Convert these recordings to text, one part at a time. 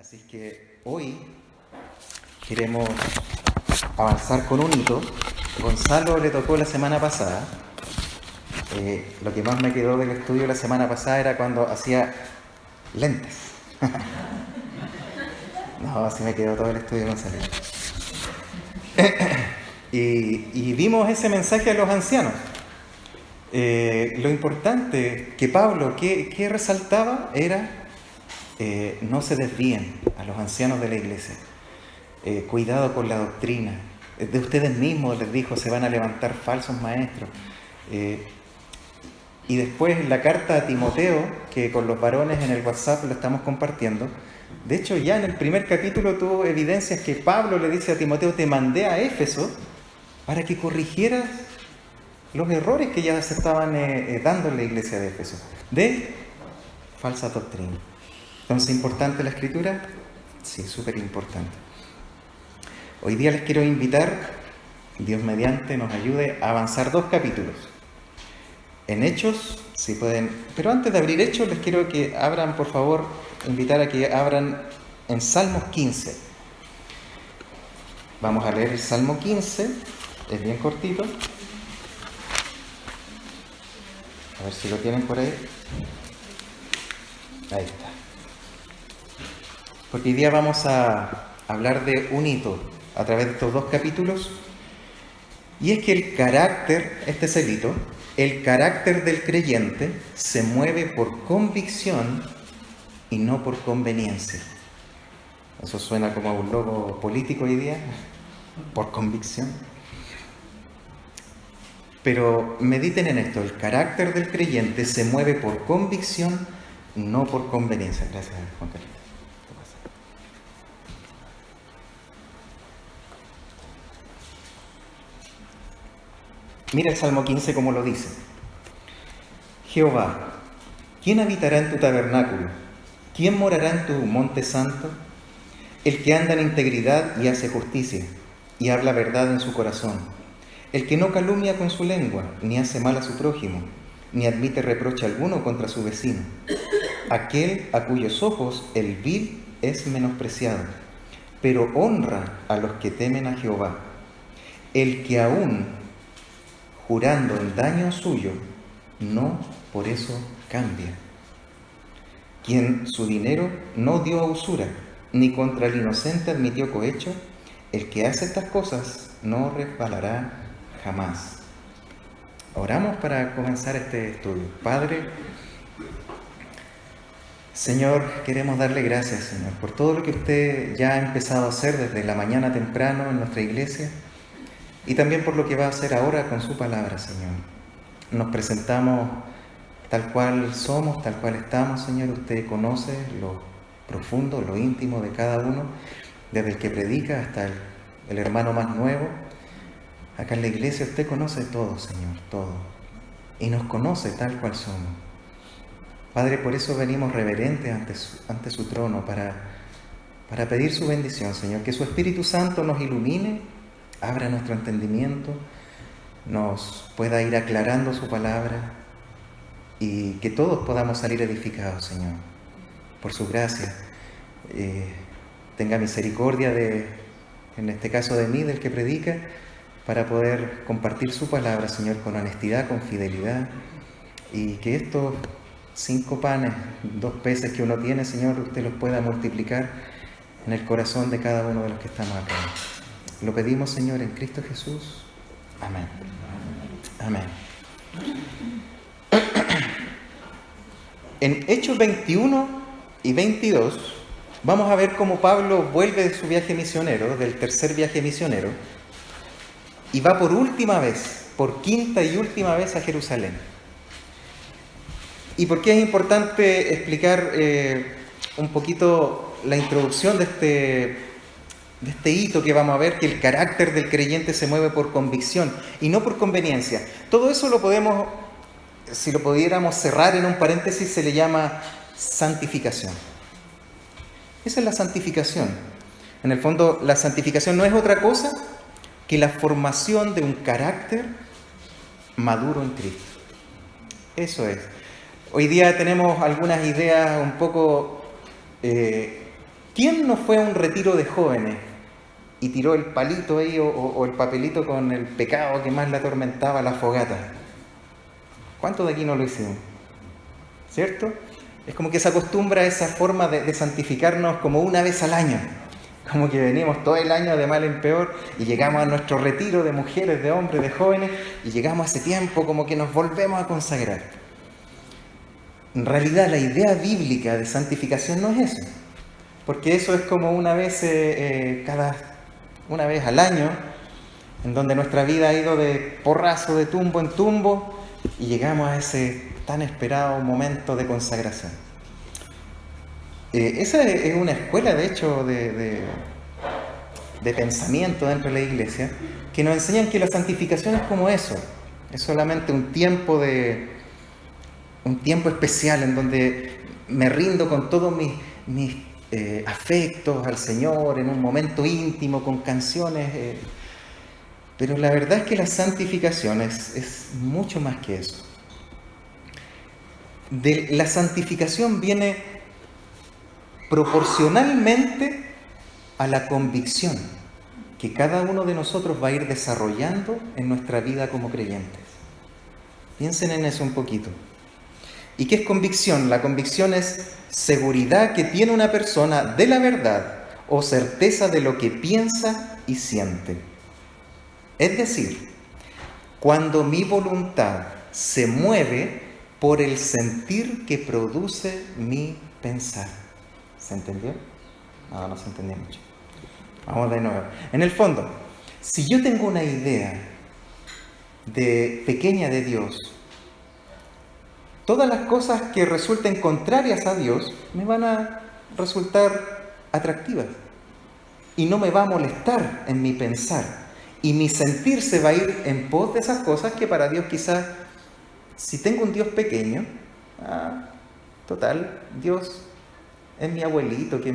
Así es que hoy queremos avanzar con un hito. Gonzalo le tocó la semana pasada. Lo que más me quedó del estudio la semana pasada era cuando hacía lentes. No, así me quedó todo el estudio, Gonzalo. Y vimos ese mensaje a los ancianos. Lo importante que Pablo, que resaltaba era no se desvíen a los ancianos de la iglesia. Cuidado con la doctrina. De ustedes mismos, les dijo, se van a levantar falsos maestros. Y después en la carta a Timoteo, que con los varones en el WhatsApp lo estamos compartiendo, de hecho ya en el primer capítulo tuvo evidencias que Pablo le dice a Timoteo: te mandé a Éfeso para que corrigieras los errores que ya se estaban dando en la iglesia de Éfeso, de falsa doctrina. Entonces, ¿importante la escritura? Sí, súper importante. Hoy día les quiero invitar, Dios mediante nos ayude a avanzar 2 capítulos. En Hechos, si pueden, pero antes de abrir Hechos les quiero que abran, por favor, invitar a que abran en Salmos 15. Vamos a leer el Salmo 15, es bien cortito. A ver si lo tienen por ahí. Ahí está. Porque hoy día vamos a hablar de un hito a través de estos 2 capítulos. Y es que el carácter, este es el hito, el carácter del creyente se mueve por convicción y no por conveniencia. Eso suena como a un logo político hoy día, por convicción. Pero mediten en esto, el carácter del creyente se mueve por convicción, no por conveniencia. Gracias, Juan Carlos. Mira el Salmo 15 como lo dice. Jehová, ¿quién habitará en tu tabernáculo? ¿Quién morará en tu monte santo? El que anda en integridad y hace justicia, y habla verdad en su corazón. El que no calumnia con su lengua, ni hace mal a su prójimo, ni admite reproche alguno contra su vecino. Aquel a cuyos ojos el vil es menospreciado, pero honra a los que temen a Jehová. El que aún jurando en daño suyo, no por eso cambia. Quien su dinero no dio a usura, ni contra el inocente admitió cohecho, el que hace estas cosas no resbalará jamás. Oramos para comenzar este estudio. Padre, Señor, queremos darle gracias, Señor, por todo lo que usted ya ha empezado a hacer desde la mañana temprano en nuestra iglesia, y también por lo que va a hacer ahora con su palabra, Señor. Nos presentamos tal cual somos, tal cual estamos, Señor. Usted conoce lo profundo, lo íntimo de cada uno, desde el que predica hasta el hermano más nuevo. Acá en la iglesia usted conoce todo, Señor, todo. Y nos conoce tal cual somos. Padre, por eso venimos reverentes ante su trono para pedir su bendición, Señor. Que su Espíritu Santo nos ilumine, abra nuestro entendimiento, nos pueda ir aclarando su palabra y que todos podamos salir edificados, Señor, por su gracia. Tenga misericordia en este caso de mí, del que predica, para poder compartir su palabra, Señor, con honestidad, con fidelidad, y que estos 5 panes, 2 peces que uno tiene, Señor, usted los pueda multiplicar en el corazón de cada uno de los que estamos acá. Lo pedimos, Señor, en Cristo Jesús. Amén. Amén. En Hechos 21 y 22 vamos a ver cómo Pablo vuelve de su viaje misionero, del tercer viaje misionero, y va por última vez, por quinta y última vez a Jerusalén. ¿Y por qué es importante explicar un poquito la introducción de este hito que vamos a ver, que el carácter del creyente se mueve por convicción y no por conveniencia? Todo eso lo podemos, si lo pudiéramos cerrar en un paréntesis, se le llama santificación. Esa es la santificación. En el fondo, la santificación no es otra cosa que la formación de un carácter maduro en Cristo. Eso es. Hoy día tenemos algunas ideas un poco ¿Qué ¿Quién no fue a un retiro de jóvenes y tiró el palito ahí o el papelito con el pecado que más le atormentaba la fogata? ¿Cuántos de aquí no lo hicimos? ¿Cierto? Es como que se acostumbra a esa forma de santificarnos como una vez al año. Como que venimos todo el año de mal en peor y llegamos a nuestro retiro de mujeres, de hombres, de jóvenes y llegamos a ese tiempo como que nos volvemos a consagrar. En realidad la idea bíblica de santificación no es eso, porque eso es como una vez al año, en donde nuestra vida ha ido de porrazo, de tumbo en tumbo y llegamos a ese tan esperado momento de consagración. Esa es una escuela, de hecho, de pensamiento dentro de la iglesia, que nos enseñan que la santificación es como eso, es solamente un tiempo especial en donde me rindo con todos mis afectos al Señor, en un momento íntimo, con canciones, pero la verdad es que la santificación es mucho más que eso. La santificación viene proporcionalmente a la convicción que cada uno de nosotros va a ir desarrollando en nuestra vida como creyentes. Piensen en eso un poquito. ¿Y qué es convicción? La convicción es seguridad que tiene una persona de la verdad o certeza de lo que piensa y siente. Es decir, cuando mi voluntad se mueve por el sentir que produce mi pensar. ¿Se entendió? No se entendió mucho. Vamos de nuevo. En el fondo, si yo tengo una idea pequeña de Dios, todas las cosas que resulten contrarias a Dios me van a resultar atractivas y no me va a molestar en mi pensar y mi sentir se va a ir en pos de esas cosas que para Dios quizás, si tengo un Dios pequeño, total, Dios es mi abuelito que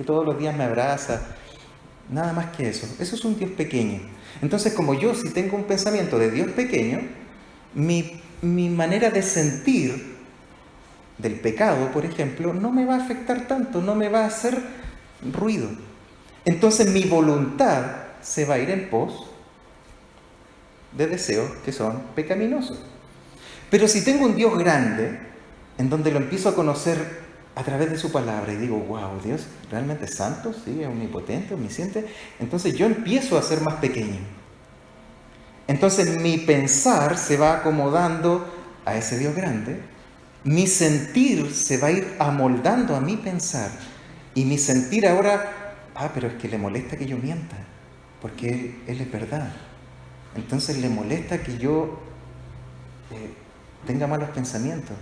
todos los días me abraza, nada más que eso es un Dios pequeño. Entonces, como yo si tengo un pensamiento de Dios pequeño, mi manera de sentir del pecado, por ejemplo, no me va a afectar tanto, no me va a hacer ruido. Entonces mi voluntad se va a ir en pos de deseos que son pecaminosos. Pero si tengo un Dios grande, en donde lo empiezo a conocer a través de su palabra y digo, wow, Dios realmente es santo, sí, es omnipotente, omnisciente, entonces yo empiezo a ser más pequeño. Entonces mi pensar se va acomodando a ese Dios grande, mi sentir se va a ir amoldando a mi pensar y mi sentir ahora, pero es que le molesta que yo mienta, porque Él es verdad. Entonces le molesta que yo tenga malos pensamientos,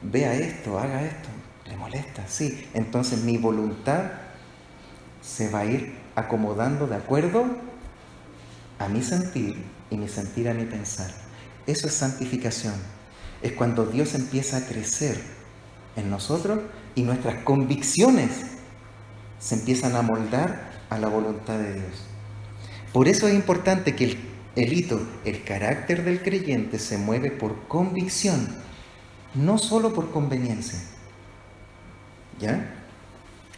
vea esto, haga esto, le molesta, sí. Entonces mi voluntad se va a ir acomodando de acuerdo a mi sentir y mi sentir a mi pensar. Eso es santificación. Es cuando Dios empieza a crecer en nosotros y nuestras convicciones se empiezan a moldar a la voluntad de Dios. Por eso es importante que el carácter del creyente se mueve por convicción, no solo por conveniencia. ¿Ya?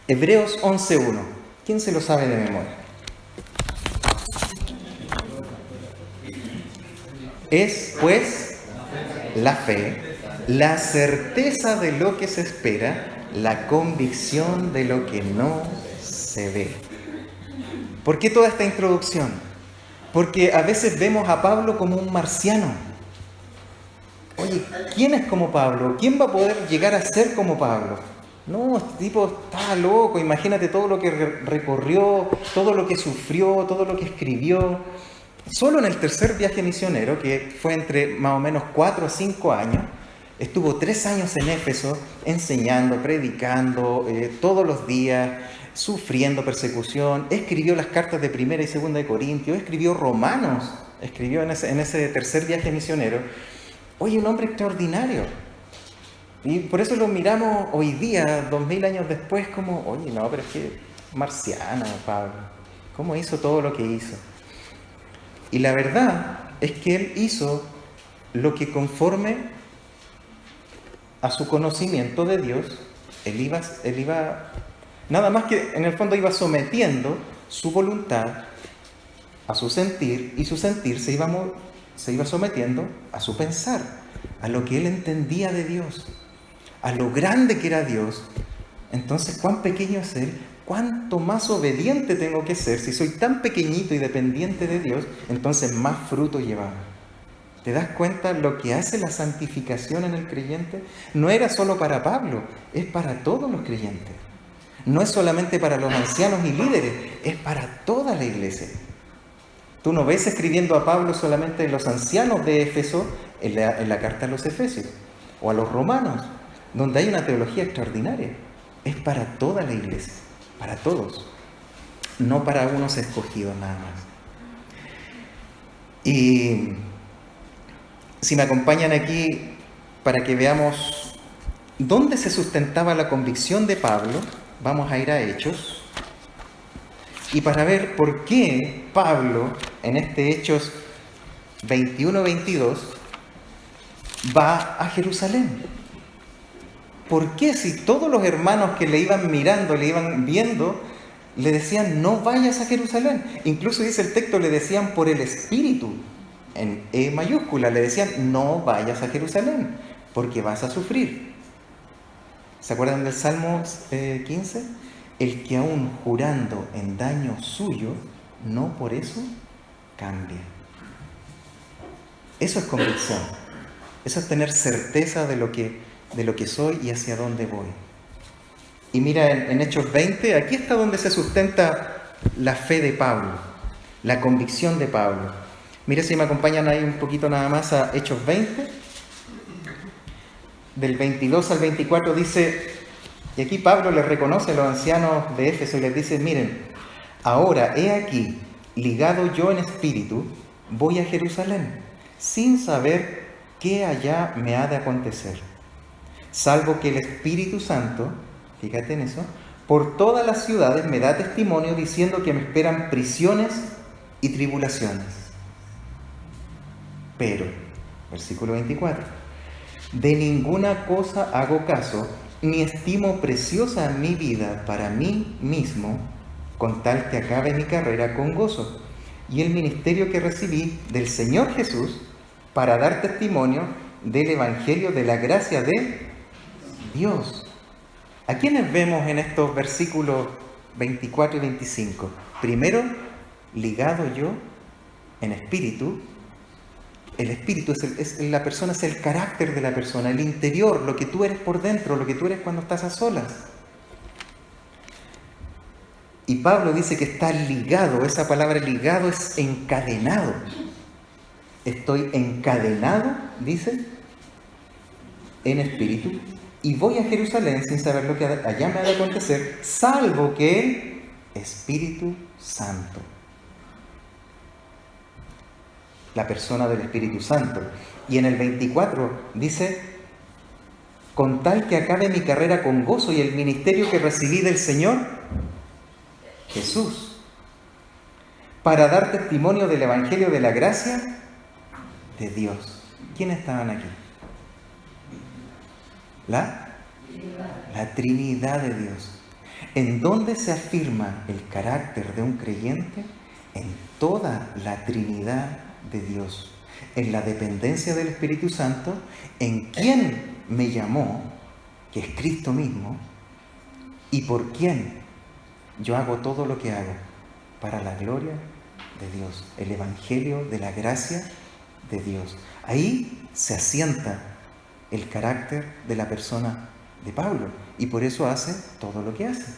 Hebreos 11:1. ¿Quién se lo sabe de memoria? Es, pues, la fe, la certeza de lo que se espera, la convicción de lo que no se ve. ¿Por qué toda esta introducción? Porque a veces vemos a Pablo como un marciano. Oye, ¿quién es como Pablo? ¿Quién va a poder llegar a ser como Pablo? No, este tipo está loco, imagínate todo lo que recorrió, todo lo que sufrió, todo lo que escribió. Solo en el tercer viaje misionero, que fue entre más o menos 4 a 5 años, estuvo 3 años en Éfeso enseñando, predicando, todos los días, sufriendo persecución, escribió las cartas de Primera y Segunda de Corintios, escribió Romanos, escribió en ese tercer viaje misionero. Oye, un hombre extraordinario. Y por eso lo miramos hoy día, 2000 años después, como, oye, no, pero es que marciano, Pablo. ¿Cómo hizo todo lo que hizo? Y la verdad es que él hizo lo que conforme a su conocimiento de Dios, él iba Nada más que en el fondo iba sometiendo su voluntad a su sentir, y su sentir se iba sometiendo a su pensar, a lo que él entendía de Dios, a lo grande que era Dios. Entonces, ¿cuán pequeño es Él? ¿Cuánto más obediente tengo que ser? Si soy tan pequeñito y dependiente de Dios, entonces más fruto llevaba. ¿Te das cuenta lo que hace la santificación en el creyente? No era solo para Pablo, es para todos los creyentes. No es solamente para los ancianos y líderes, es para toda la iglesia. Tú no ves escribiendo a Pablo solamente en los ancianos de Éfeso, en la carta a los Efesios, o a los romanos, donde hay una teología extraordinaria. Es para toda la iglesia, para todos, no para unos escogidos nada más. Y si me acompañan aquí para que veamos dónde se sustentaba la convicción de Pablo, vamos a ir a Hechos. Y para ver por qué Pablo, en este Hechos 21-22, va a Jerusalén. ¿Por qué si todos los hermanos que le iban mirando, le iban viendo, le decían no vayas a Jerusalén? Incluso dice el texto, le decían por el Espíritu, en E mayúscula, le decían no vayas a Jerusalén, porque vas a sufrir. ¿Se acuerdan del Salmo 15? El que aún jurando en daño suyo, no por eso cambia. Eso es convicción. Eso es tener certeza de lo que soy y hacia dónde voy. Y mira, en Hechos 20, aquí está donde se sustenta la fe de Pablo, la convicción de Pablo. Mira si me acompañan ahí un poquito nada más a Hechos 20, del 22 al 24 dice, y aquí Pablo les reconoce a los ancianos de Éfeso y les dice, miren, ahora he aquí, ligado yo en espíritu, voy a Jerusalén, sin saber qué allá me ha de acontecer. Salvo que el Espíritu Santo, fíjate en eso, por todas las ciudades me da testimonio diciendo que me esperan prisiones y tribulaciones. Pero, versículo 24, de ninguna cosa hago caso, ni estimo preciosa mi vida para mí mismo, con tal que acabe mi carrera con gozo, y el ministerio que recibí del Señor Jesús para dar testimonio del Evangelio de la gracia de Dios. ¿A quiénes vemos en estos versículos 24 y 25? Primero, ligado yo en espíritu. El espíritu es la persona, es el carácter de la persona, el interior, lo que tú eres por dentro, lo que tú eres cuando estás a solas. Y Pablo dice que está ligado, esa palabra ligado es encadenado. Estoy encadenado, dice, en espíritu, y voy a Jerusalén sin saber lo que allá me ha de acontecer, salvo que el Espíritu Santo, la persona del Espíritu Santo. Y en el 24 dice, con tal que acabe mi carrera con gozo y el ministerio que recibí del Señor Jesús, para dar testimonio del Evangelio de la gracia de Dios. ¿Quiénes estaban aquí? La Trinidad de Dios. ¿En dónde se afirma el carácter de un creyente? En toda la Trinidad de Dios. En la dependencia del Espíritu Santo, en quien me llamó, que es Cristo mismo, y por quien yo hago todo lo que hago para la gloria de Dios. El Evangelio de la gracia de Dios. Ahí se asienta el carácter de la persona de Pablo y por eso hace todo lo que hace.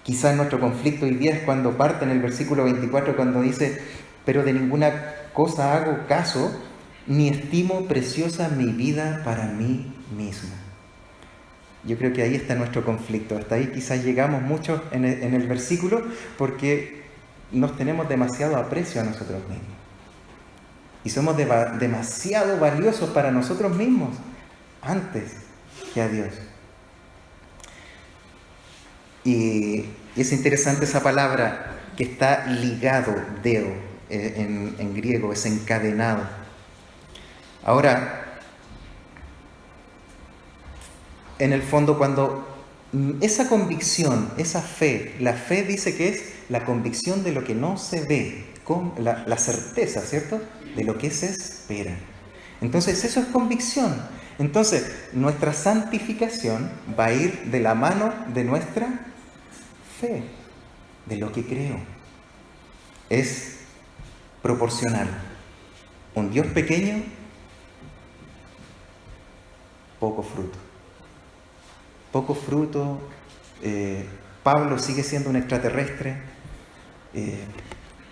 Quizás nuestro conflicto hoy día es cuando parte en el versículo 24 cuando dice, pero de ninguna cosa hago caso, ni estimo preciosa mi vida para mí mismo. Yo creo que ahí está nuestro conflicto. Hasta ahí quizás llegamos mucho en el versículo porque nos tenemos demasiado aprecio a nosotros mismos. Y somos demasiado valiosos para nosotros mismos antes que a Dios. Y es interesante esa palabra que está ligado, deo, en griego, es encadenado. Ahora, en el fondo, cuando esa convicción, esa fe, la fe dice que es la convicción de lo que no se ve, con la certeza, ¿cierto?, de lo que se espera. Entonces, eso es convicción. Entonces, nuestra santificación va a ir de la mano de nuestra fe, de lo que creo. Es proporcional. Un Dios pequeño, poco fruto. Poco fruto. Pablo sigue siendo un extraterrestre.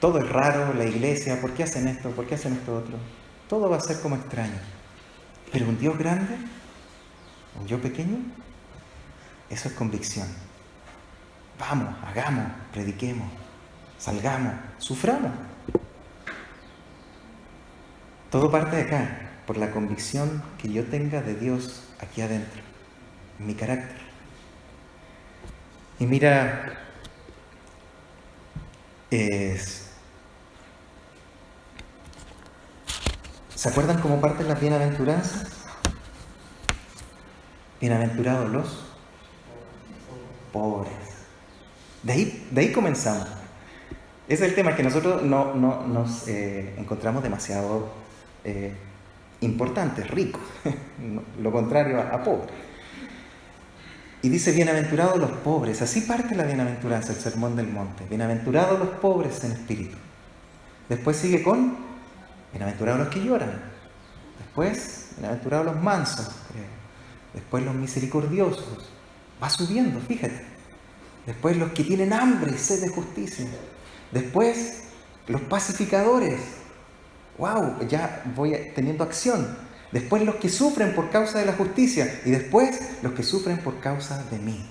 Todo es raro, la iglesia, ¿por qué hacen esto? ¿Por qué hacen esto otro? Todo va a ser como extraño. Pero un Dios grande, un Dios pequeño, eso es convicción. Vamos, hagamos, prediquemos, salgamos, suframos. Todo parte de acá, por la convicción que yo tenga de Dios aquí adentro, en mi carácter. Y mira, ¿se acuerdan cómo parten las bienaventuranzas? Bienaventurados los pobres. De ahí comenzamos. Ese es el tema, que nosotros no nos encontramos demasiado importantes, ricos. Lo contrario a pobre. Y dice, bienaventurados los pobres. Así parte la bienaventuranza, el sermón del monte. Bienaventurados los pobres en espíritu. Después sigue con bienaventurados los que lloran. Después, bienaventurados los mansos, creo. Después los misericordiosos. Va subiendo, fíjate. Después los que tienen hambre y sed de justicia. Después los pacificadores. ¡Wow! Ya voy teniendo acción. Después los que sufren por causa de la justicia. Y después los que sufren por causa de mí.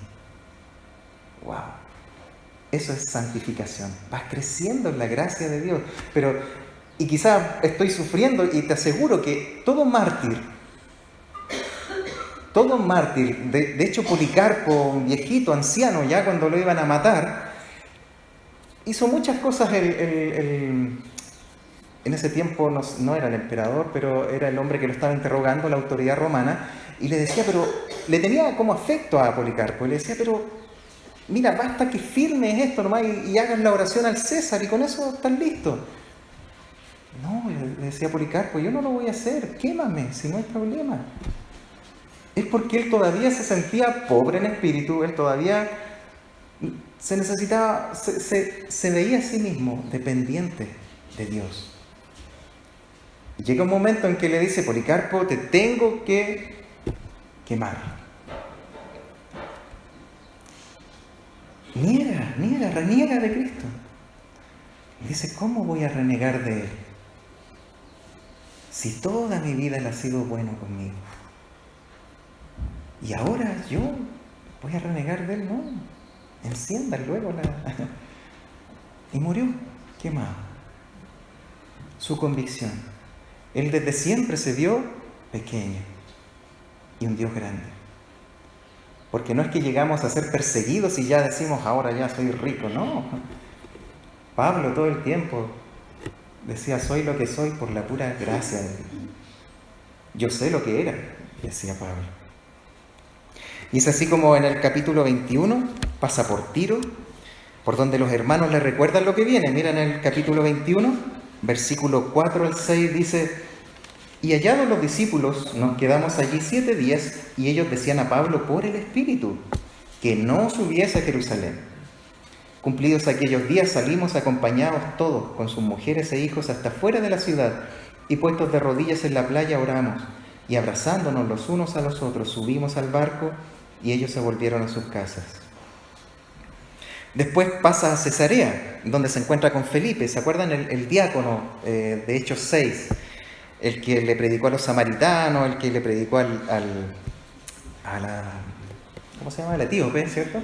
¡Wow! Eso es santificación. Vas creciendo en la gracia de Dios. Y quizás estoy sufriendo, y te aseguro que todo mártir, de hecho Policarpo, un viejito, anciano, ya cuando lo iban a matar, hizo muchas cosas. En ese tiempo no era el emperador, pero era el hombre que lo estaba interrogando, la autoridad romana, y le decía, pero le tenía como afecto a Policarpo, y le decía, pero mira, basta que firmes esto nomás y hagas la oración al César, y con eso estás listo. No, le decía Policarpo, yo no lo voy a hacer, quémame, si no hay problema. Es porque él todavía se sentía pobre en espíritu, él todavía se necesitaba, se veía a sí mismo dependiente de Dios. Y llega un momento en que le dice, Policarpo, te tengo que quemar. Reniega de Cristo. Y dice, ¿cómo voy a renegar de Él? Si toda mi vida Él ha sido bueno conmigo. Y ahora yo voy a renegar de Él, no. Enciendan luego Y murió quemado. Su convicción. Él desde siempre se vio pequeño y un Dios grande. Porque no es que llegamos a ser perseguidos y ya decimos, ahora ya soy rico, no. Pablo todo el tiempo decía, soy lo que soy por la pura gracia de Dios. Yo sé lo que era, decía Pablo. Y es así como en el capítulo 21 pasa por Tiro, por donde los hermanos le recuerdan lo que viene. Mira, en el capítulo 21, versículo 4 al 6 dice, y hallados los discípulos, nos quedamos allí 7 días, y ellos decían a Pablo por el Espíritu, que no subiese a Jerusalén. Cumplidos aquellos días salimos acompañados todos, con sus mujeres e hijos, hasta fuera de la ciudad, y puestos de rodillas en la playa oramos, y abrazándonos los unos a los otros subimos al barco, y ellos se volvieron a sus casas. Después pasa a Cesarea, donde se encuentra con Felipe. ¿Se acuerdan? El diácono de Hechos 6, el que le predicó a los samaritanos, el que le predicó ¿cómo se llama? Al etíope, ¿cierto?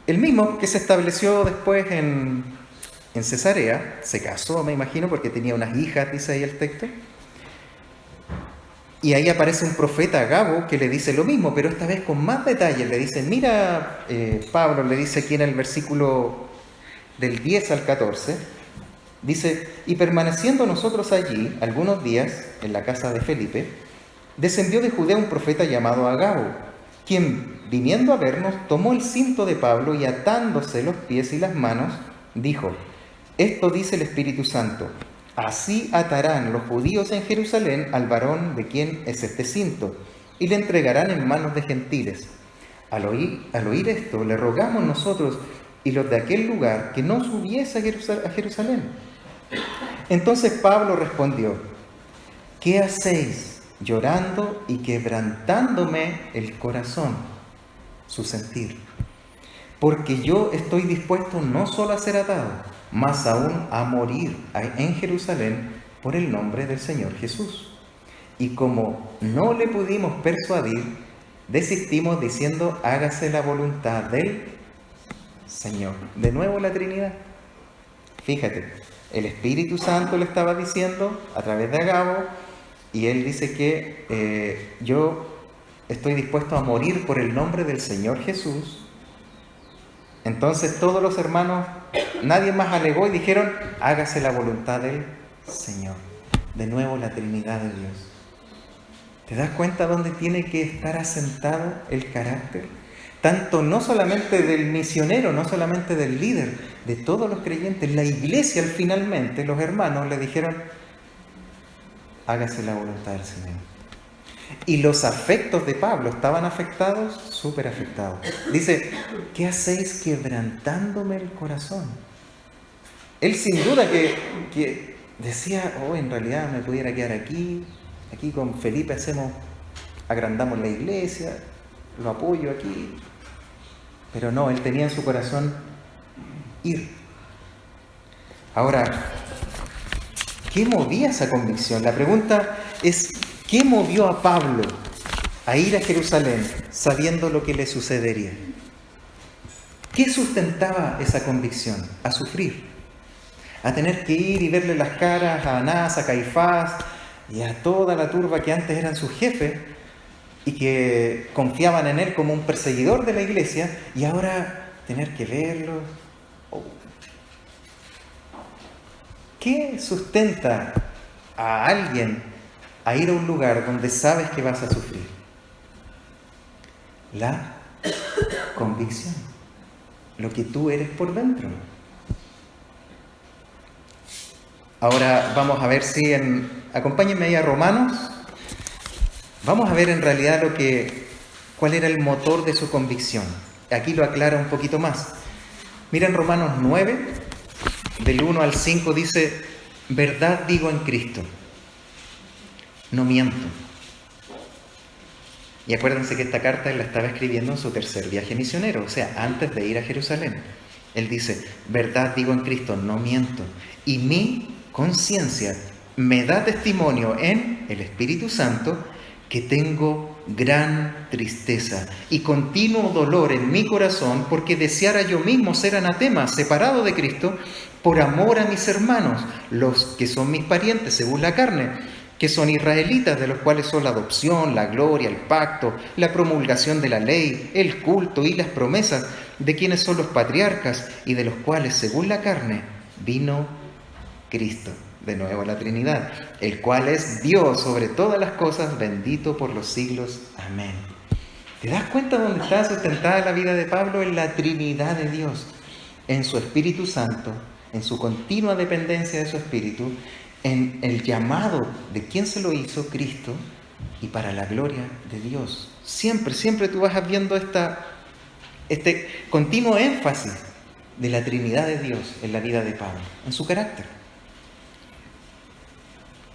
El mismo que se estableció después en Cesarea, se casó, me imagino, porque tenía unas hijas, dice ahí el texto. Y ahí aparece un profeta, Agabo, que le dice lo mismo, pero esta vez con más detalles. Le dice, mira, Pablo le dice aquí en el versículo del 10 al 14, dice, y permaneciendo nosotros allí algunos días en la casa de Felipe, descendió de Judea un profeta llamado Agabo, quien, viniendo a vernos, tomó el cinto de Pablo y atándose los pies y las manos, dijo: esto dice el Espíritu Santo, así atarán los judíos en Jerusalén al varón de quien es este cinto, y le entregarán en manos de gentiles. Al oír esto, le rogamos nosotros y los de aquel lugar que no subiese a Jerusalén. Entonces Pablo respondió: ¿qué hacéis llorando y quebrantándome el corazón? Su sentir. Porque yo estoy dispuesto no solo a ser atado, más aún a morir en Jerusalén por el nombre del Señor Jesús. Y como no le pudimos persuadir, desistimos diciendo: hágase la voluntad del Señor. De nuevo la Trinidad. Fíjate, el Espíritu Santo le estaba diciendo a través de Agabo, y él dice que yo estoy dispuesto a morir por el nombre del Señor Jesús. Entonces todos los hermanos, nadie más alegó y dijeron: hágase la voluntad del Señor. De nuevo la Trinidad de Dios. ¿Te das cuenta dónde tiene que estar asentado el carácter? Tanto no solamente del misionero, no solamente del líder, de todos los creyentes. La iglesia, finalmente, los hermanos le dijeron: hágase la voluntad del Señor. Y los afectos de Pablo estaban afectados, súper afectados. Dice: ¿qué hacéis quebrantándome el corazón? Él sin duda que decía: oh, en realidad me pudiera quedar aquí con Felipe agrandamos la iglesia, lo apoyo aquí. Pero no, él tenía en su corazón ir. Ahora, ¿qué movía esa convicción? La pregunta es: ¿qué movió a Pablo a ir a Jerusalén sabiendo lo que le sucedería? ¿Qué sustentaba esa convicción? A sufrir, a tener que ir y verle las caras a Anás, a Caifás y a toda la turba que antes eran sus jefes y que confiaban en él como un perseguidor de la iglesia, y ahora tener que verlos. ¿Qué sustenta a alguien a ir a un lugar donde sabes que vas a sufrir? La convicción, lo que tú eres por dentro. Ahora vamos a ver si acompáñenme ahí a Romanos. Vamos a ver en realidad cuál era el motor de su convicción. Aquí lo aclara un poquito más. Miren Romanos 9, del 1 al 5 dice: verdad digo en Cristo, no miento. Y acuérdense que esta carta él la estaba escribiendo en su tercer viaje misionero, o sea, antes de ir a Jerusalén. Él dice: verdad digo en Cristo, no miento. Y mi conciencia me da testimonio en el Espíritu Santo que tengo gran tristeza y continuo dolor en mi corazón, porque deseara yo mismo ser anatema, separado de Cristo, por amor a mis hermanos, los que son mis parientes según la carne, que son israelitas, de los cuales son la adopción, la gloria, el pacto, la promulgación de la ley, el culto y las promesas, de quienes son los patriarcas y de los cuales según la carne vino Cristo. De nuevo la Trinidad, el cual es Dios sobre todas las cosas, bendito por los siglos. Amén. ¿Te das cuenta dónde está sustentada la vida de Pablo? En la Trinidad de Dios, en su Espíritu Santo, en su continua dependencia de su Espíritu, en el llamado de quien se lo hizo, Cristo, y para la gloria de Dios. Siempre tú vas viendo este continuo énfasis de la Trinidad de Dios en la vida de Pablo, en su carácter.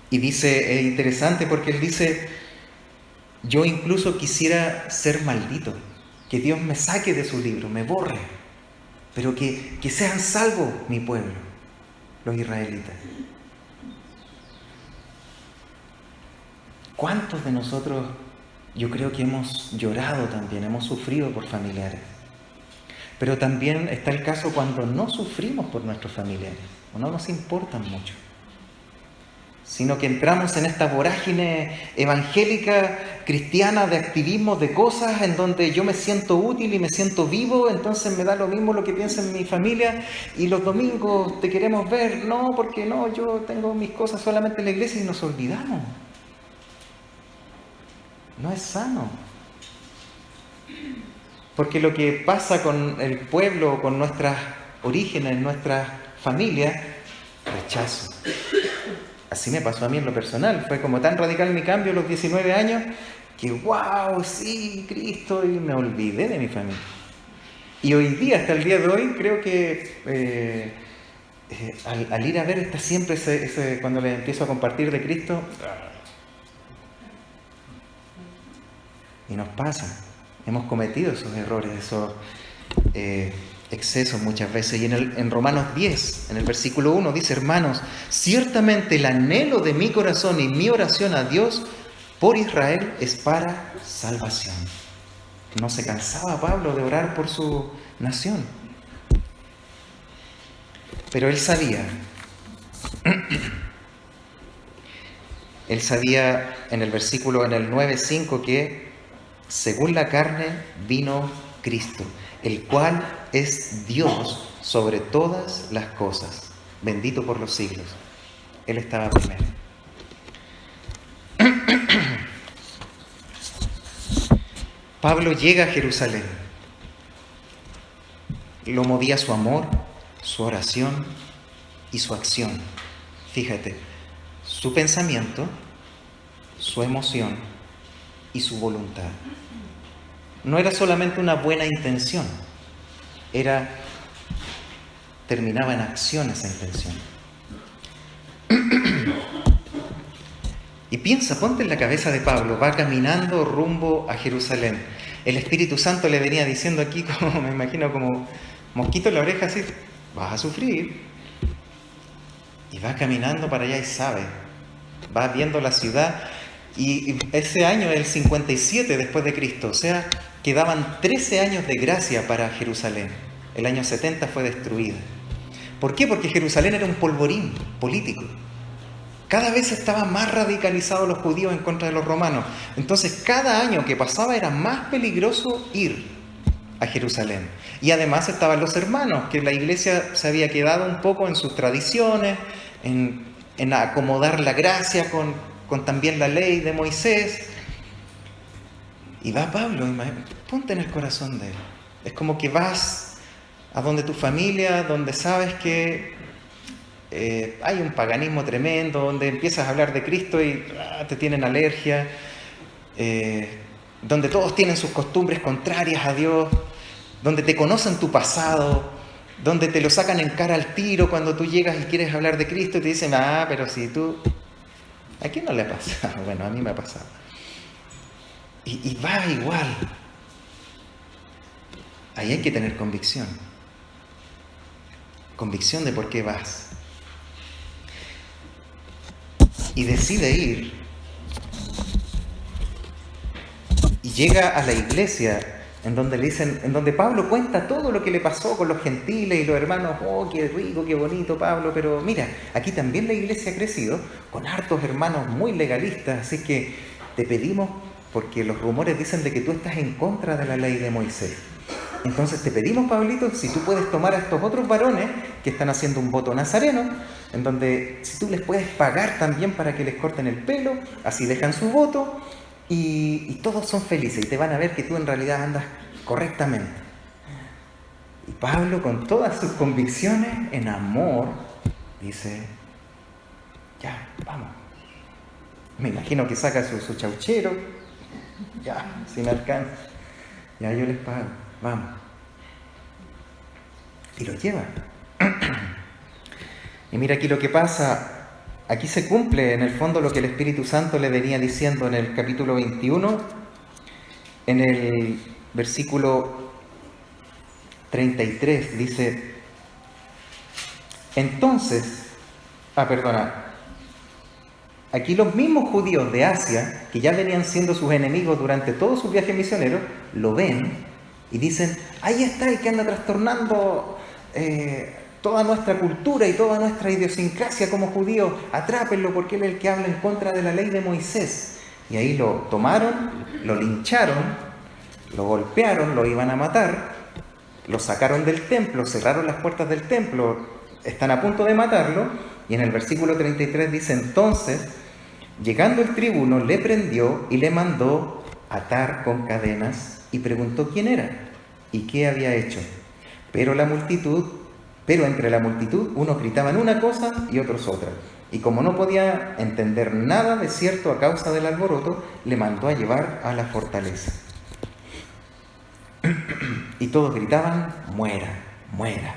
Y dice, es interesante porque él dice: yo incluso quisiera ser maldito, que Dios me saque de su libro, me borre, pero que sean salvos mi pueblo, los israelitas. ¿Cuántos de nosotros, yo creo que hemos llorado también, hemos sufrido por familiares? Pero también está el caso cuando no sufrimos por nuestros familiares, o no nos importan mucho, sino que entramos en esta vorágine evangélica, cristiana, de activismo, de cosas en donde yo me siento útil y me siento vivo, entonces me da lo mismo lo que piensa en mi familia, y los domingos te queremos ver, no, porque no, yo tengo mis cosas solamente en la iglesia, y nos olvidamos. No es sano. Porque lo que pasa con el pueblo, con nuestras orígenes, nuestras familias, rechazo. Así me pasó a mí en lo personal. Fue como tan radical mi cambio a los 19 años que wow, sí, Cristo, y me olvidé de mi familia. Y hoy día, hasta el día de hoy, creo que al ir a ver está siempre cuando les empiezo a compartir de Cristo, y nos pasa, hemos cometido esos errores, esos excesos muchas veces. Y en Romanos 10, en el versículo 1, dice: hermanos, ciertamente el anhelo de mi corazón y mi oración a Dios por Israel es para salvación. No se cansaba Pablo de orar por su nación. Pero él sabía en el versículo, en el 9:5, que según la carne vino Cristo, el cual es Dios sobre todas las cosas, bendito por los siglos. Él estaba primero. Pablo llega a Jerusalén. Lo movía su amor, su oración y su acción. Fíjate, su pensamiento, su emoción y su voluntad. No era solamente una buena intención, terminaba en acción esa intención. Y piensa, ponte en la cabeza de Pablo, va caminando rumbo a Jerusalén. El Espíritu Santo le venía diciendo aquí, como me imagino, como mosquito en la oreja, así: vas a sufrir. Y va caminando para allá y sabe, va viendo la ciudad. Y ese año es el 57 después de Cristo, o sea, quedaban 13 años de gracia para Jerusalén. El año 70 fue destruida. ¿Por qué? Porque Jerusalén era un polvorín político. Cada vez estaban más radicalizados los judíos en contra de los romanos. Entonces, cada año que pasaba era más peligroso ir a Jerusalén. Y además estaban los hermanos, que la iglesia se había quedado un poco en sus tradiciones, en acomodar la gracia con también la ley de Moisés. Y va Pablo, ponte en el corazón de él. Es como que vas a donde tu familia, donde sabes que hay un paganismo tremendo, donde empiezas a hablar de Cristo y te tienen alergia, donde todos tienen sus costumbres contrarias a Dios, donde te conocen tu pasado, donde te lo sacan en cara al tiro cuando tú llegas y quieres hablar de Cristo y te dicen: pero si tú... ¿A quién no le ha pasado? Bueno, a mí me ha pasado. Y va igual. Ahí hay que tener convicción. Convicción de por qué vas. Y decide ir. Y llega a la iglesia en donde Pablo cuenta todo lo que le pasó con los gentiles y los hermanos. Oh, qué rico, qué bonito, Pablo. Pero mira, aquí también la iglesia ha crecido con hartos hermanos muy legalistas. Así que te pedimos, porque los rumores dicen de que tú estás en contra de la ley de Moisés. Entonces te pedimos, Pablito, si tú puedes tomar a estos otros varones que están haciendo un voto nazareno, en donde si tú les puedes pagar también para que les corten el pelo, así dejan su voto y todos son felices y te van a ver que tú en realidad andas correctamente. Y Pablo, con todas sus convicciones, en amor, dice: ya, vamos. Me imagino que saca su chauchero. Ya, si me alcanza, ya yo les pago, vamos. Y lo lleva. Y mira aquí lo que pasa. Aquí se cumple en el fondo lo que el Espíritu Santo le venía diciendo en el capítulo 21, en el versículo 33, dice: entonces, aquí los mismos judíos de Asia, que ya venían siendo sus enemigos durante todo su viaje misionero, lo ven y dicen: ahí está el que anda trastornando toda nuestra cultura y toda nuestra idiosincrasia como judíos, atrápenlo porque él es el que habla en contra de la ley de Moisés. Y ahí lo tomaron, lo lincharon, lo golpearon, lo iban a matar, lo sacaron del templo, cerraron las puertas del templo, están a punto de matarlo. Y en el versículo 33 dice: entonces, llegando el tribuno, le prendió y le mandó atar con cadenas y preguntó quién era. y qué había hecho. Pero entre la multitud, unos gritaban una cosa y otros otra. Y como no podía entender nada de cierto a causa del alboroto, le mandó a llevar a la fortaleza. Y todos gritaban: muera, muera,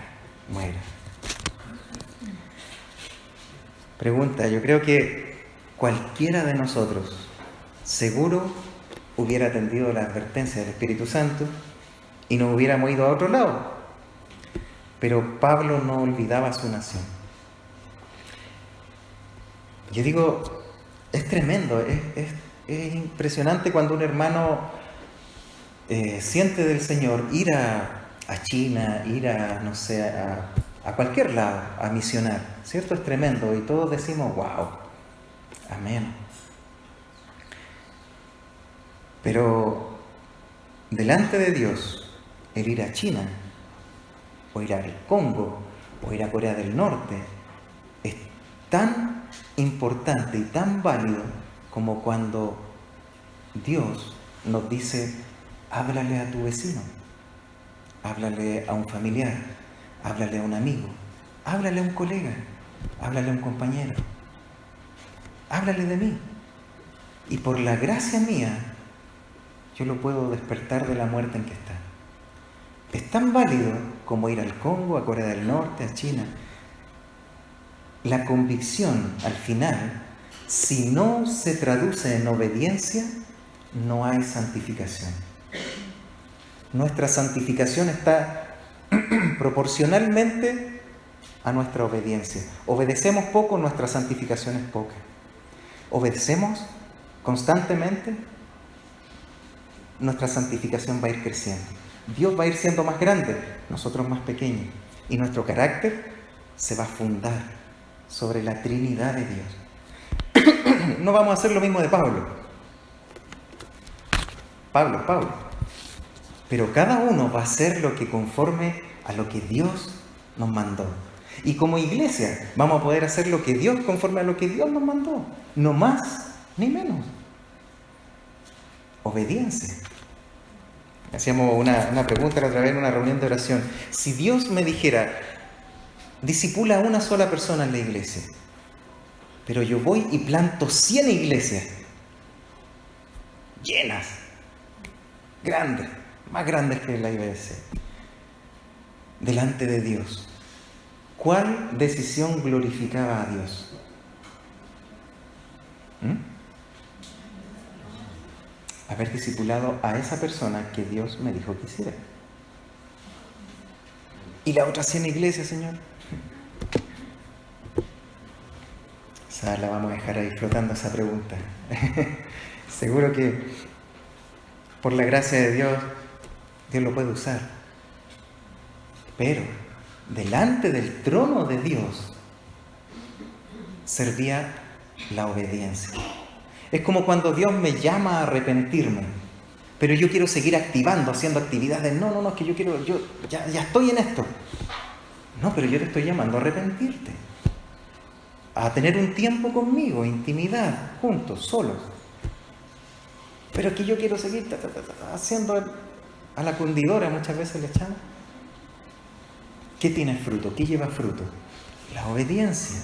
muera. Pregunta: yo creo que cualquiera de nosotros seguro hubiera atendido la advertencia del Espíritu Santo y nos hubiéramos ido a otro lado. Pero Pablo no olvidaba a su nación. Yo digo, es tremendo, es impresionante cuando un hermano siente del Señor ir a China, ir a, no sé, a cualquier lado, a misionar, ¿cierto? Es tremendo y todos decimos: wow, amén. Pero delante de Dios, el ir a China, o ir al Congo, o ir a Corea del Norte, es tan importante y tan válido como cuando Dios nos dice: háblale a tu vecino, háblale a un familiar, háblale a un amigo, háblale a un colega, háblale a un compañero, háblale de mí. Y por la gracia mía, yo lo puedo despertar de la muerte en que está. Es tan válido como ir al Congo, a Corea del Norte, a China. La convicción, al final, si no se traduce en obediencia, no hay santificación. Nuestra santificación está proporcionalmente a nuestra obediencia. Obedecemos poco, nuestra santificación es poca. Obedecemos constantemente, nuestra santificación va a ir creciendo. Dios va a ir siendo más grande, nosotros más pequeños. Y nuestro carácter se va a fundar sobre la Trinidad de Dios. No vamos a hacer lo mismo de Pablo. Pablo. Pero cada uno va a hacer lo que conforme a lo que Dios nos mandó. Y como iglesia vamos a poder hacer lo que Dios conforme a lo que Dios nos mandó. No más ni menos. Obediencia. Hacíamos una pregunta la otra vez en una reunión de oración. Si Dios me dijera: discipula a una sola persona en la iglesia, pero yo voy y planto 100 iglesias llenas, grandes, más grandes que la IBS, delante de Dios, ¿cuál decisión glorificaba a Dios? Haber discipulado a esa persona que Dios me dijo que hiciera. ¿Y la otra 100 iglesias, Señor? O sea, la vamos a dejar ahí flotando esa pregunta. Seguro que por la gracia de Dios, Dios lo puede usar. Pero delante del trono de Dios servía la obediencia. Es como cuando Dios me llama a arrepentirme, pero yo quiero seguir activando, haciendo actividades. No, es que yo ya estoy en esto. No, pero yo te estoy llamando a arrepentirte, a tener un tiempo conmigo, intimidad, juntos, solos. Pero es que yo quiero seguir haciendo a la cundidora, muchas veces le echamos. ¿Qué tiene fruto? ¿Qué lleva fruto? La obediencia,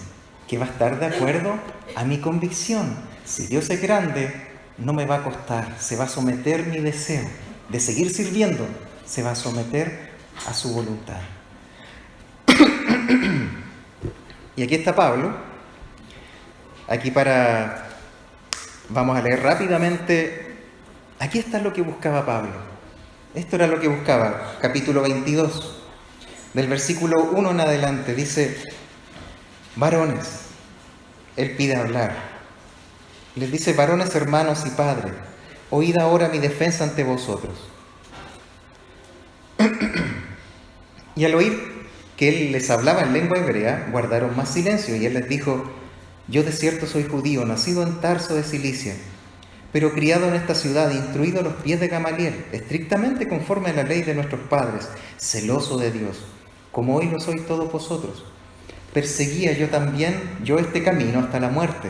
que va a estar de acuerdo a mi convicción. Si Dios es grande, no me va a costar, se va a someter mi deseo de seguir sirviendo, se va a someter a su voluntad. Y aquí está Pablo. Vamos a leer rápidamente. Aquí está lo que buscaba Pablo. Esto era lo que buscaba. Capítulo 22, del versículo 1 en adelante, dice: varones, él pide hablar. Les dice: varones, hermanos y padres, oíd ahora mi defensa ante vosotros. Y al oír que él les hablaba en lengua hebrea, guardaron más silencio, y él les dijo: yo de cierto soy judío, nacido en Tarso de Cilicia, pero criado en esta ciudad, instruido a los pies de Gamaliel, estrictamente conforme a la ley de nuestros padres, celoso de Dios, como hoy lo sois todos vosotros. Perseguía yo también este camino hasta la muerte,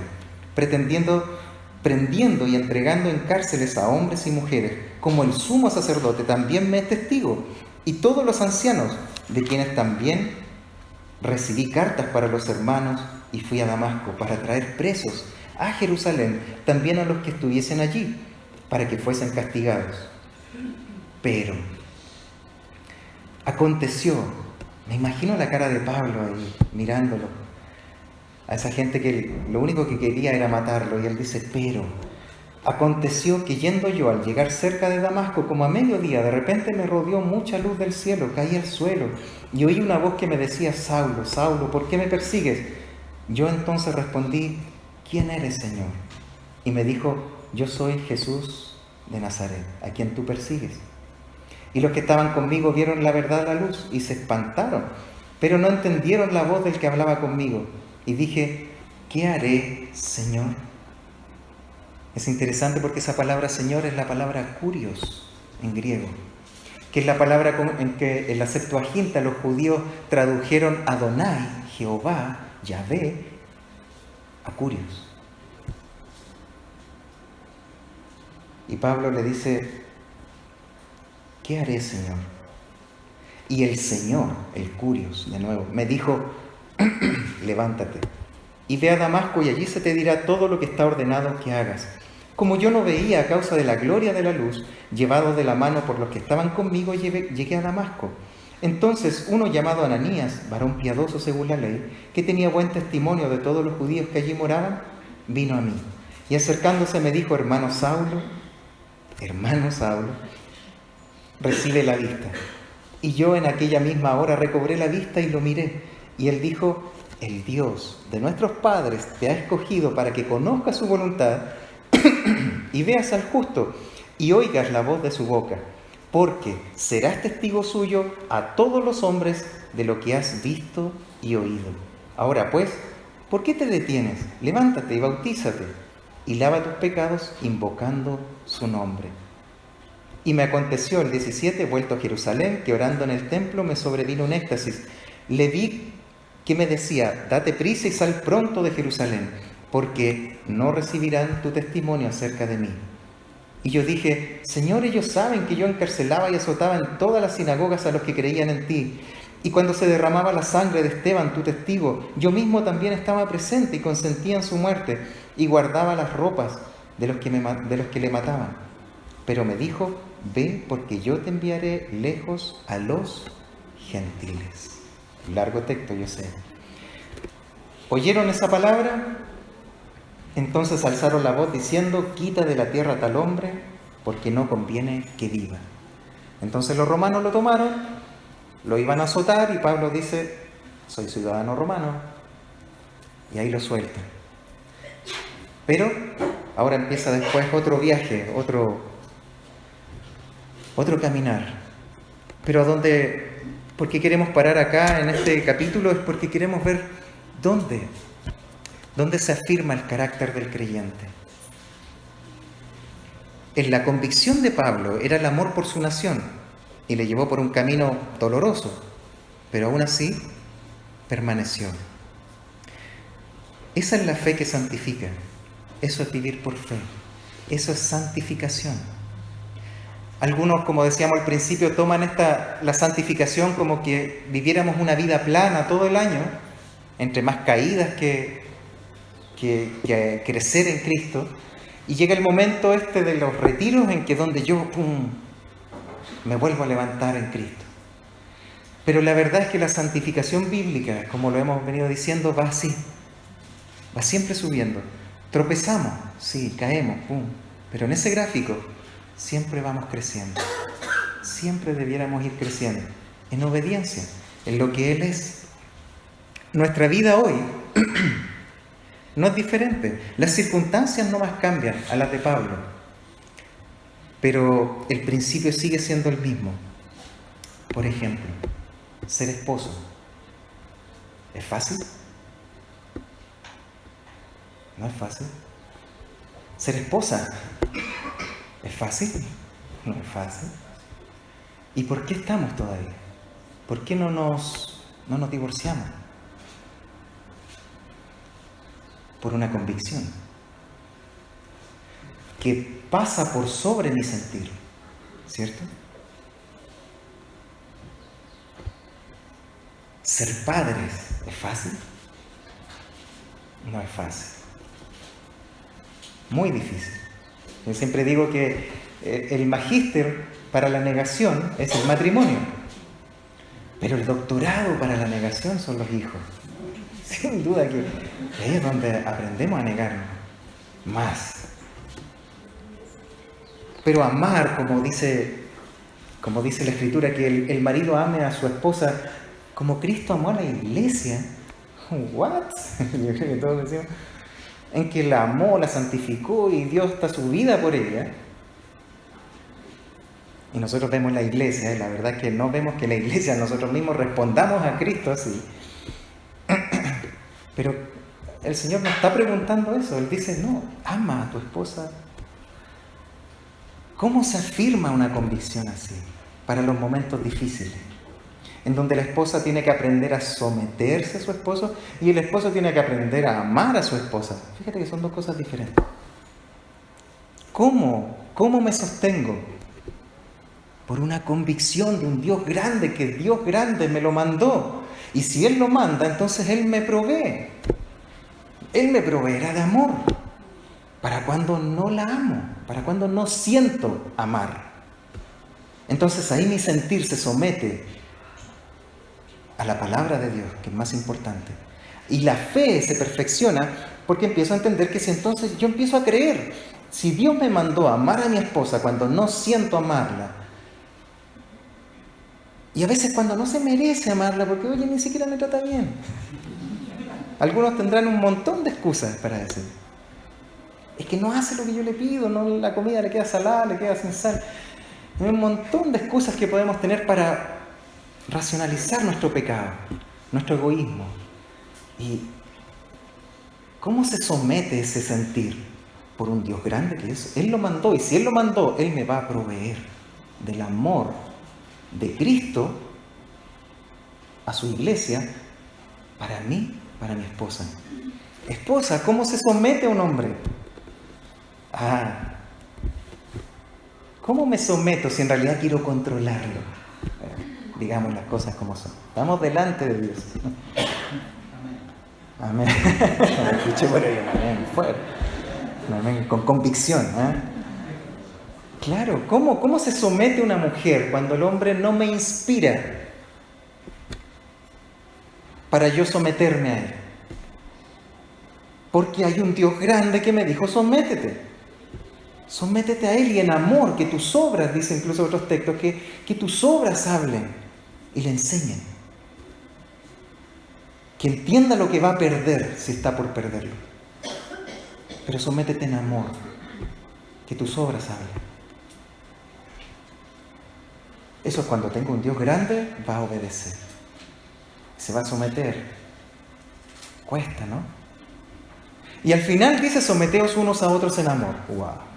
prendiendo y entregando en cárceles a hombres y mujeres, como el sumo sacerdote también me es testigo, y todos los ancianos, de quienes también recibí cartas para los hermanos, y fui a Damasco para traer presos a Jerusalén también a los que estuviesen allí, para que fuesen castigados. Pero aconteció, me imagino la cara de Pablo ahí, mirándolo, a esa gente que lo único que quería era matarlo, y él dice, pero aconteció que yendo yo al llegar cerca de Damasco, como a mediodía, de repente me rodeó mucha luz del cielo, caí al suelo, y oí una voz que me decía, Saulo, Saulo, ¿por qué me persigues? Yo entonces respondí, ¿quién eres, Señor? Y me dijo, yo soy Jesús de Nazaret, a quien tú persigues. Y los que estaban conmigo vieron la verdad a la luz y se espantaron, pero no entendieron la voz del que hablaba conmigo. Y dije, ¿qué haré, Señor? Es interesante porque esa palabra Señor es la palabra kurios en griego, que es la palabra en que en la Septuaginta los judíos tradujeron Adonai, Jehová, Yahvé, a kurios. Y Pablo le dice, ¿qué haré, Señor? Y el Señor, el kurios, de nuevo, me dijo, levántate y ve a Damasco y allí se te dirá todo lo que está ordenado que hagas. Como yo no veía a causa de la gloria de la luz, llevado de la mano por los que estaban conmigo, llegué a Damasco. Entonces uno llamado Ananías, varón piadoso según la ley, que tenía buen testimonio de todos los judíos que allí moraban, vino a mí. Y acercándose me dijo, hermano Saulo, recibe la vista. Y yo en aquella misma hora recobré la vista y lo miré. Y él dijo, el Dios de nuestros padres te ha escogido para que conozcas su voluntad y veas al justo y oigas la voz de su boca, porque serás testigo suyo a todos los hombres de lo que has visto y oído. Ahora pues, ¿por qué te detienes? Levántate y bautízate y lava tus pecados invocando su nombre. Y me aconteció el 17, vuelto a Jerusalén, que orando en el templo me sobrevino un éxtasis. Le vi que me decía, date prisa y sal pronto de Jerusalén, porque no recibirán tu testimonio acerca de mí. Y yo dije, Señor, ellos saben que yo encarcelaba y azotaba en todas las sinagogas a los que creían en ti. Y cuando se derramaba la sangre de Esteban, tu testigo, yo mismo también estaba presente y consentía en su muerte y guardaba las ropas de los que le mataban. Pero me dijo, ve porque yo te enviaré lejos a los gentiles. Largo texto, yo sé. ¿Oyeron esa palabra? Entonces alzaron la voz diciendo, quita de la tierra a tal hombre, porque no conviene que viva. Entonces los romanos lo tomaron, lo iban a azotar y Pablo dice, soy ciudadano romano, y ahí lo sueltan. Pero ahora empieza después otro viaje, otro caminar. Pero ¿por qué queremos parar acá en este capítulo? Es porque queremos ver dónde se afirma el carácter del creyente. En la convicción de Pablo era el amor por su nación y le llevó por un camino doloroso, pero aún así permaneció. Esa es la fe que santifica. Eso es vivir por fe. Eso es santificación. Algunos, como decíamos al principio, toman la santificación como que viviéramos una vida plana todo el año, entre más caídas que crecer en Cristo, y llega el momento de los retiros en que donde yo me vuelvo a levantar en Cristo. Pero la verdad es que la santificación bíblica, como lo hemos venido diciendo, va así, va siempre subiendo. Tropezamos, sí, caemos, pero en ese gráfico siempre vamos creciendo. Siempre debiéramos ir creciendo en obediencia, en lo que Él es. Nuestra vida hoy no es diferente. Las circunstancias no más cambian a las de Pablo, pero el principio sigue siendo el mismo. Por ejemplo, ser esposo. ¿Es fácil? No es fácil. Ser esposa. ¿Es fácil? No es fácil. ¿Y por qué estamos todavía? ¿Por qué no nos divorciamos? Por una convicción que pasa por sobre mi sentir, ¿cierto? Ser padres, ¿es fácil? No es fácil. Muy difícil. Yo siempre digo que el magíster para la negación es el matrimonio, pero el doctorado para la negación son los hijos. Sin duda que ahí es donde aprendemos a negarnos más. Pero amar, como dice la Escritura, que el marido ame a su esposa como Cristo amó a la iglesia. ¿What? Yo creo que todos decimos, en que la amó, la santificó y dio hasta su vida por ella. Y nosotros vemos la iglesia, y la verdad es que no vemos que la iglesia nosotros mismos respondamos a Cristo así. Pero el Señor nos está preguntando eso. Él dice, no, ama a tu esposa. ¿Cómo se afirma una convicción así para los momentos difíciles? En donde la esposa tiene que aprender a someterse a su esposo y el esposo tiene que aprender a amar a su esposa. Fíjate que son dos cosas diferentes. ¿Cómo? ¿Cómo me sostengo? Por una convicción de un Dios grande, que Dios grande me lo mandó. Y si Él lo manda, entonces Él me provee. Él me proveerá de amor. ¿Para cuando no la amo? ¿Para cuando no siento amar? Entonces ahí mi sentir se somete a la palabra de Dios, que es más importante. Y la fe se perfecciona porque empiezo a entender que si entonces yo empiezo a creer, si Dios me mandó a amar a mi esposa cuando no siento amarla, y a veces cuando no se merece amarla, porque oye, ni siquiera me trata bien. Algunos tendrán un montón de excusas para decir. Es que no hace lo que yo le pido, no, la comida le queda salada, le queda sin sal. Hay un montón de excusas que podemos tener para racionalizar nuestro pecado, nuestro egoísmo. ¿Y cómo se somete ese sentir? Por un Dios grande que es. Él lo mandó, y si Él lo mandó, Él me va a proveer del amor de Cristo a su iglesia, para mí, para mi esposa. Esposa, ¿cómo se somete a un hombre? ¿Cómo me someto si en realidad quiero controlarlo? Digamos las cosas como son. Estamos delante de Dios. Amén. Escuché por ahí, amén, fuerte. Amén, con convicción. Claro, ¿cómo se somete una mujer cuando el hombre no me inspira para yo someterme a él? Porque hay un Dios grande que me dijo, sométete. Sométete a Él y en amor, que tus obras, dice incluso otros textos, que tus obras hablen y le enseñen. Que entienda lo que va a perder si está por perderlo. Pero sométete en amor, que tus obras hablen. Eso es cuando tengo un Dios grande, va a obedecer. Se va a someter. Cuesta, ¿no? Y al final dice, someteos unos a otros en amor. ¡Wow!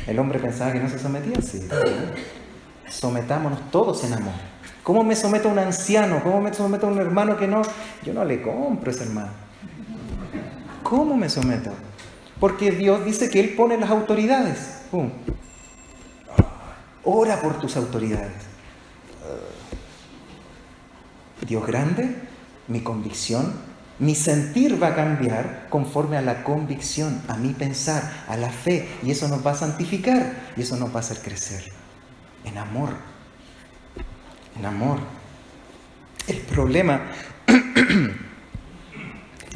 El hombre pensaba que no se sometía, sí. Sometámonos todos en amor. ¿Cómo me someto a un anciano? ¿Cómo me someto a un hermano que no? Yo no le compro a ese hermano. ¿Cómo me someto? Porque Dios dice que Él pone las autoridades. ¡Pum! Ora por tus autoridades. Dios grande, mi convicción, mi sentir va a cambiar conforme a la convicción, a mi pensar, a la fe. Y eso nos va a santificar y eso nos va a hacer crecer. En amor. En amor. El problema...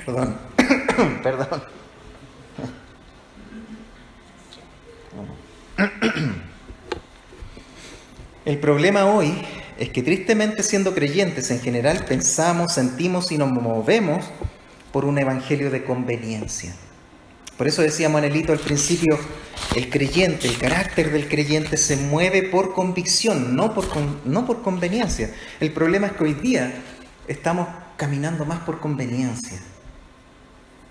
Perdón. El problema hoy es que tristemente, siendo creyentes en general, pensamos, sentimos y nos movemos por un evangelio de conveniencia. Por eso decíamos, Anelito, al principio, el creyente, el carácter del creyente se mueve por convicción, no por conveniencia. El problema es que hoy día estamos caminando más por conveniencia,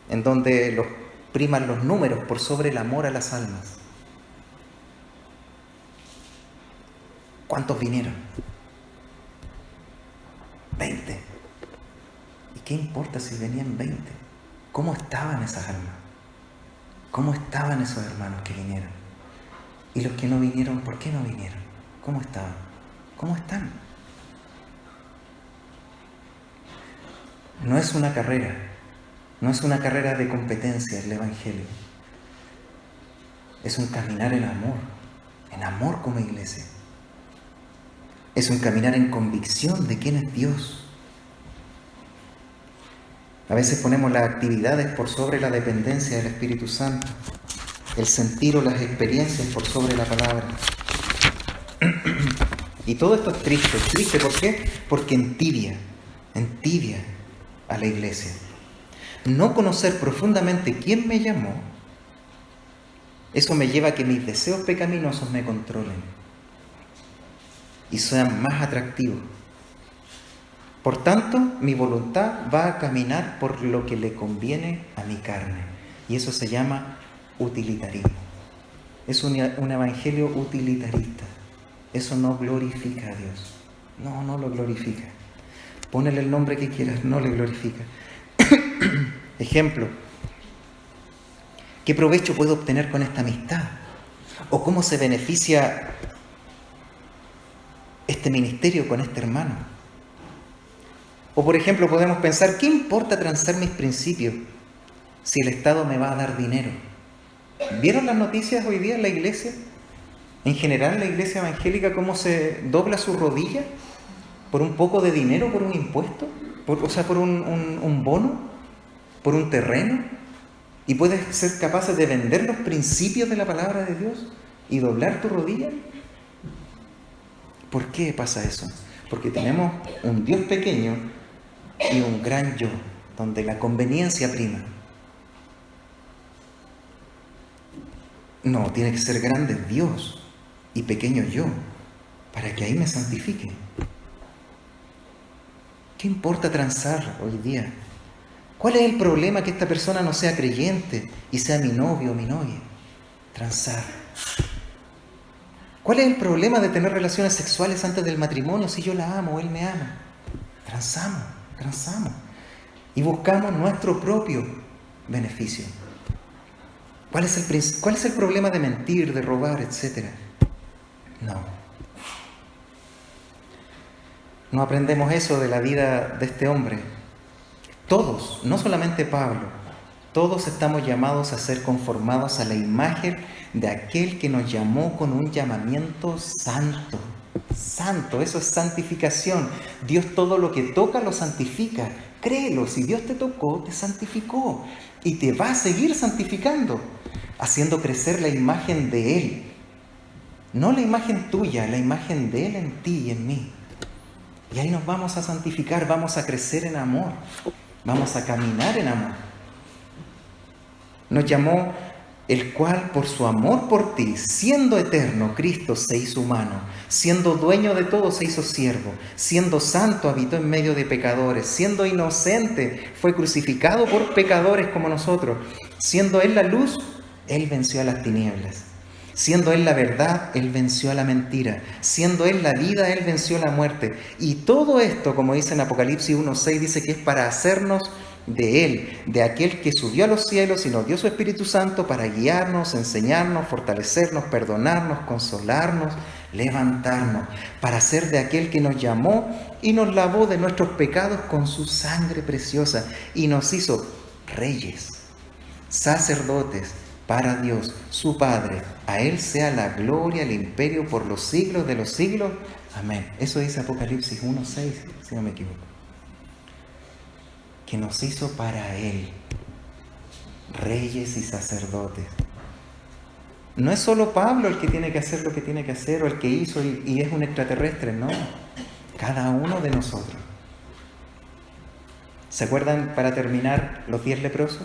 en donde priman los números por sobre el amor a las almas. ¿Cuántos vinieron? 20. ¿Y qué importa si venían 20? ¿Cómo estaban esas almas? ¿Cómo estaban esos hermanos que vinieron? Y los que no vinieron, ¿por qué no vinieron? ¿Cómo estaban? ¿Cómo están? No es una carrera, no es una carrera de competencia el Evangelio. Es un caminar en amor como iglesia. Es un caminar en convicción de quién es Dios. A veces ponemos las actividades por sobre la dependencia del Espíritu Santo, el sentir o las experiencias por sobre la palabra. Y todo esto es triste. ¿Por qué? Porque entibia a la iglesia. No conocer profundamente quién me llamó, eso me lleva a que mis deseos pecaminosos me controlen y sean más atractivos. Por tanto, mi voluntad va a caminar por lo que le conviene a mi carne. Y eso se llama utilitarismo. Es un evangelio utilitarista. Eso no glorifica a Dios. No lo glorifica. Pónele el nombre que quieras, no le glorifica. Ejemplo. ¿Qué provecho puedo obtener con esta amistad? ¿O cómo se beneficia este ministerio con este hermano? O por ejemplo podemos pensar, ¿qué importa transar mis principios si el Estado me va a dar dinero? ¿Vieron las noticias hoy día en la iglesia? En general la iglesia evangélica, ¿cómo se dobla su rodilla? ¿Por un poco de dinero? ¿Por un impuesto? ¿Por un bono? ¿Por un terreno? ¿Y puedes ser capaces de vender los principios de la palabra de Dios y doblar tu rodilla? ¿Por qué pasa eso? Porque tenemos un Dios pequeño y un gran yo, donde la conveniencia prima. No, tiene que ser grande Dios y pequeño yo, para que ahí me santifique. ¿Qué importa transar hoy día? ¿Cuál es el problema que esta persona no sea creyente y sea mi novio o mi novia? Transar. ¿Cuál es el problema de tener relaciones sexuales antes del matrimonio si yo la amo o él me ama? Transamos. Y buscamos nuestro propio beneficio. ¿Cuál es el problema de mentir, de robar, etcétera? No aprendemos eso de la vida de este hombre. Todos, no solamente Pablo, todos estamos llamados a ser conformados a la imagen de aquel que nos llamó con un llamamiento santo. Santo, eso es santificación. Dios todo lo que toca lo santifica. Créelo, si Dios te tocó, te santificó y te va a seguir santificando, haciendo crecer la imagen de Él. No la imagen tuya, la imagen de Él en ti y en mí. Y ahí nos vamos a santificar, vamos a crecer en amor, vamos a caminar en amor. Nos llamó el cual por su amor por ti, siendo eterno, Cristo se hizo humano, siendo dueño de todo se hizo siervo, siendo santo habitó en medio de pecadores, siendo inocente fue crucificado por pecadores como nosotros, siendo Él la luz, Él venció a las tinieblas. Siendo Él la verdad, Él venció a la mentira. Siendo Él la vida, Él venció a la muerte. Y todo esto, como dice en Apocalipsis 1:6, dice que es para hacernos de Él, de aquel que subió a los cielos y nos dio su Espíritu Santo para guiarnos, enseñarnos, fortalecernos, perdonarnos, consolarnos, levantarnos, para ser de aquel que nos llamó y nos lavó de nuestros pecados con su sangre preciosa y nos hizo reyes, sacerdotes, para Dios, su Padre. A Él sea la gloria, el imperio por los siglos de los siglos. Amén. Eso dice Apocalipsis 1:6, si no me equivoco. Que nos hizo para Él, reyes y sacerdotes. No es solo Pablo el que tiene que hacer lo que tiene que hacer, o el que hizo y es un extraterrestre, no. Cada uno de nosotros. ¿Se acuerdan, para terminar, los 10 leprosos?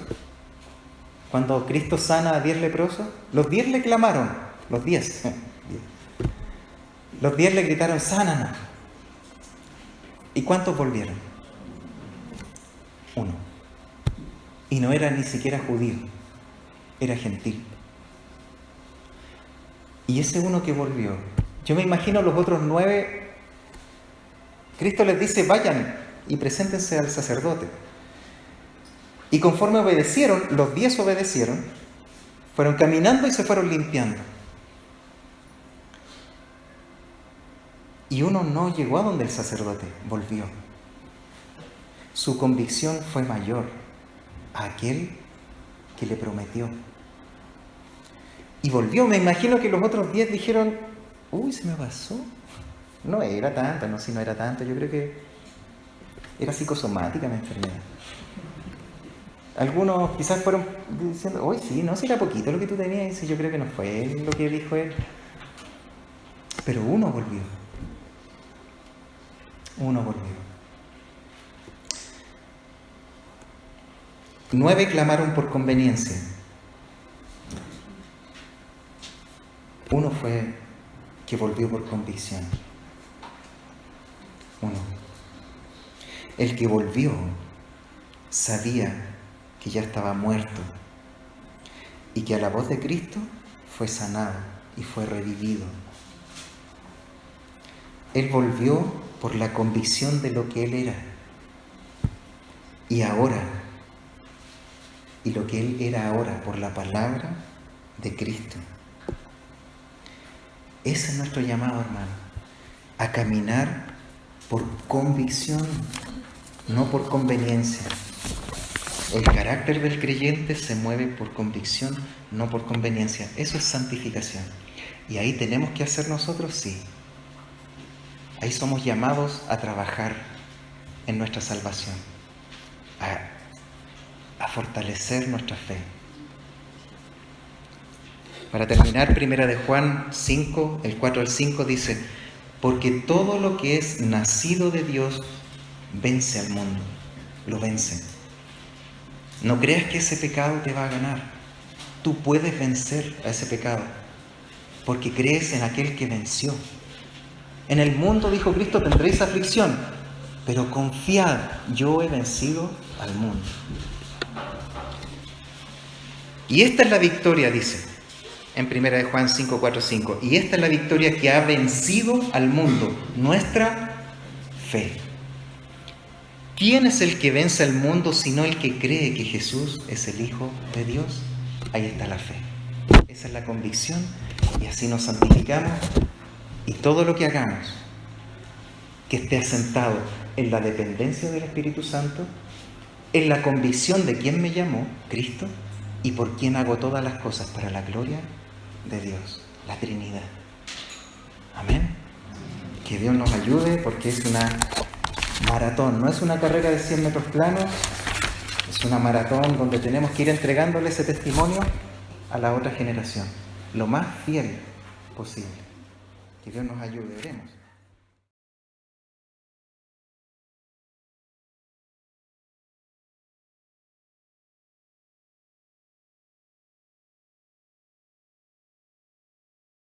Cuando Cristo sana a 10 leprosos, los 10 le clamaron, los 10 le gritaron, sánanos. ¿Y cuántos volvieron? 1. Y no era ni siquiera judío, era gentil. Y ese uno que volvió, yo me imagino los otros 9, Cristo les dice, vayan y preséntense al sacerdote. Y conforme obedecieron, los 10 obedecieron, fueron caminando y se fueron limpiando. Y uno no llegó a donde el sacerdote, volvió. su convicción fue mayor a aquel que le prometió. Y volvió. Me imagino que los otros 10 dijeron, uy, se me pasó. No era tanto, no, si no era tanto, yo creo que era psicosomática la enfermedad. Algunos quizás fueron diciendo, uy, sí, no, si era poquito lo que tú tenías, y dice, yo creo que no fue lo que dijo él. Pero uno volvió. Uno volvió. 9 clamaron por conveniencia. Uno fue que volvió por convicción. Uno. El que volvió sabía que ya estaba muerto y que a la voz de Cristo fue sanado y fue revivido. Él volvió por la convicción de lo que él era. Y ahora, y lo que él era ahora por la palabra de Cristo. Ese es nuestro llamado, hermano, a caminar por convicción, no por conveniencia. El carácter del creyente se mueve por convicción, no por conveniencia. Eso es santificación. Y ahí tenemos que hacer nosotros, sí. Ahí somos llamados a trabajar en nuestra salvación, a fortalecer nuestra fe. Para terminar, 1 de Juan 5, el 4 al 5 dice, porque todo lo que es nacido de Dios vence al mundo, lo vence. No creas que ese pecado te va a ganar. Tú puedes vencer a ese pecado, porque crees en aquel que venció. En el mundo, dijo Cristo, tendréis aflicción, pero confiad, yo he vencido al mundo. Y esta es la victoria, dice en 1 de Juan 5, 4, 5. Y esta es la victoria que ha vencido al mundo, nuestra fe. ¿Quién es el que vence al mundo sino el que cree que Jesús es el Hijo de Dios? Ahí está la fe. Esa es la convicción y así nos santificamos. Y todo lo que hagamos que esté asentado en la dependencia del Espíritu Santo, en la convicción de quién me llamó, Cristo, y por quién hago todas las cosas para la gloria de Dios, la Trinidad. Amén. Que Dios nos ayude, porque es una maratón, no es una carrera de 100 metros planos, es una maratón donde tenemos que ir entregándole ese testimonio a la otra generación, lo más fiel posible. Que Dios nos ayude, oremos.